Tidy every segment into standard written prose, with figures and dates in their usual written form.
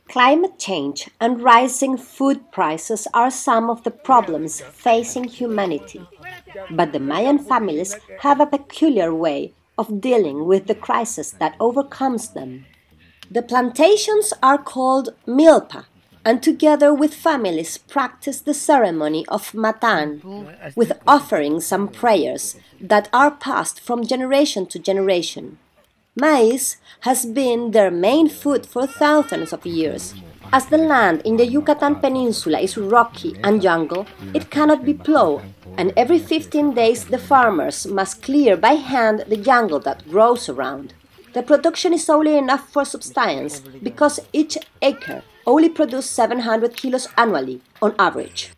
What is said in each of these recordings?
Climate change and rising food prices are some of the problems facing humanity, but the Mayan families have a peculiar way of dealing with the crisis that overcomes them. The plantations are called milpa, and together with families practice the ceremony of matan, with offerings and prayers that are passed from generation to generation. Maize has been their main food for thousands of years. As the land in the Yucatan Peninsula is rocky and jungle, it cannot be plowed, and every 15 days the farmers must clear by hand the jungle that grows around. The production is only enough for subsistence because each acre only produces 700 kilos annually, on average.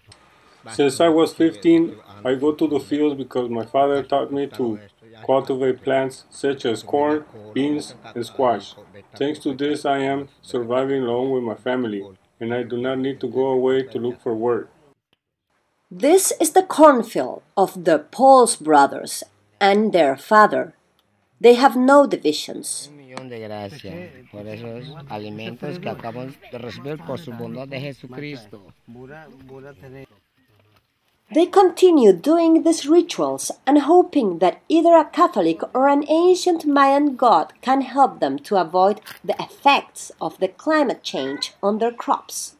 Since I was 15, I go to the fields because my father taught me to cultivate plants such as corn, beans, and squash. Thanks to this, I am surviving along with my family, and I do not need to go away to look for work. This is the cornfield of the Pauls brothers and their father. They have no divisions. They continue doing these rituals and hoping that either a Catholic or an ancient Mayan god can help them to avoid the effects of the climate change on their crops.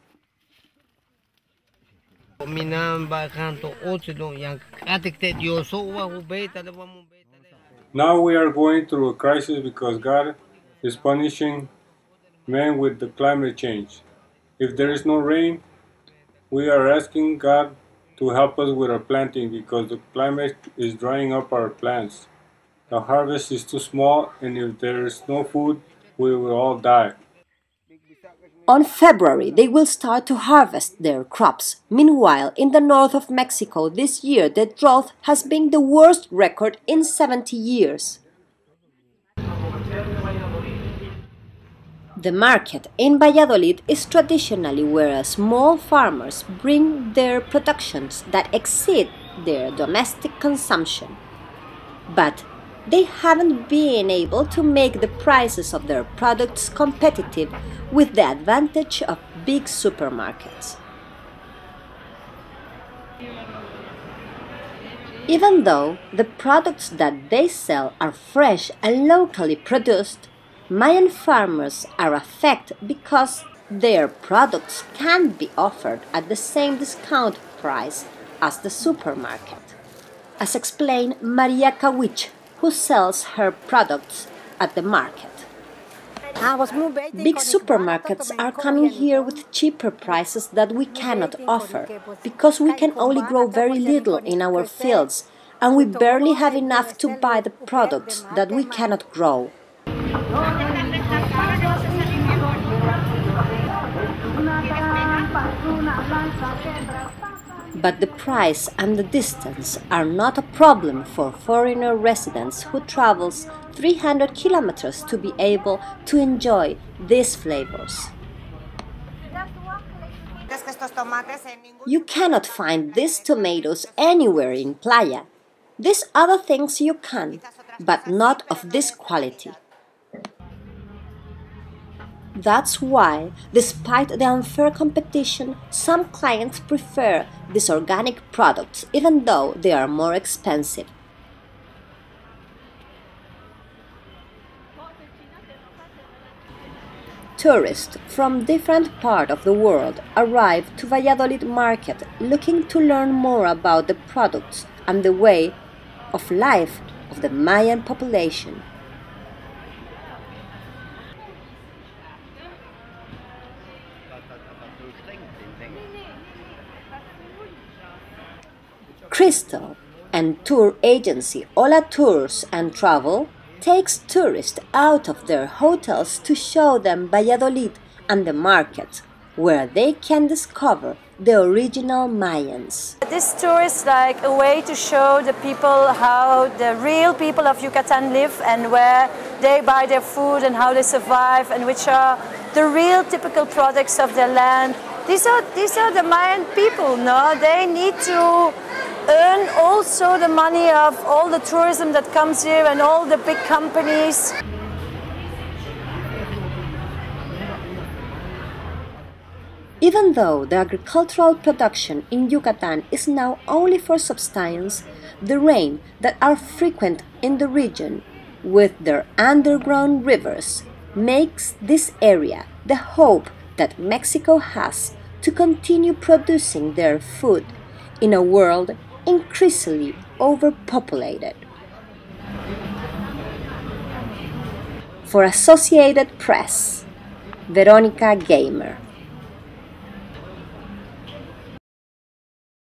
Now we are going through a crisis because God is punishing man with the climate change. If there is no rain, we are asking God to help us with our planting because the climate is drying up our plants. The harvest is too small, and if there is no food, we will all die. On February, they will start to harvest their crops. Meanwhile, in the north of Mexico this year, the drought has been the worst record in 70 years. The market in Valladolid is traditionally where small farmers bring their productions that exceed their domestic consumption. But they haven't been able to make the prices of their products competitive with the advantage of big supermarkets. Even though the products that they sell are fresh and locally produced, Mayan farmers are affected because their products can't be offered at the same discount price as the supermarket, as explained Maria Kawich, who sells her products at the market. Big supermarkets are coming here with cheaper prices that we cannot offer because we can only grow very little in our fields and we barely have enough to buy the products that we cannot grow. But the price and the distance are not a problem for foreigner residents who travel 300 kilometers to be able to enjoy these flavors. You cannot find these tomatoes anywhere in Playa. These other things you can, but not of this quality. That's why, despite the unfair competition, some clients prefer these organic products even though they are more expensive. Tourists from different parts of the world arrive to Valladolid market looking to learn more about the products and the way of life of the Mayan population. Crystal and tour agency Hola Tours and Travel takes tourists out of their hotels to show them Valladolid and the market, where they can discover the original Mayans. This tour is like a way to show the people how the real people of Yucatan live and where they buy their food and how they survive and which are the real typical products of their land. These are the Mayan people, no? They need to earn also the money of all the tourism that comes here and all the big companies. Even though the agricultural production in Yucatan is now only for subsistence, the rain that are frequent in the region, with their underground rivers, makes this area the hope that Mexico has to continue producing their food in a world increasingly overpopulated. For Associated Press, Veronica Gamer.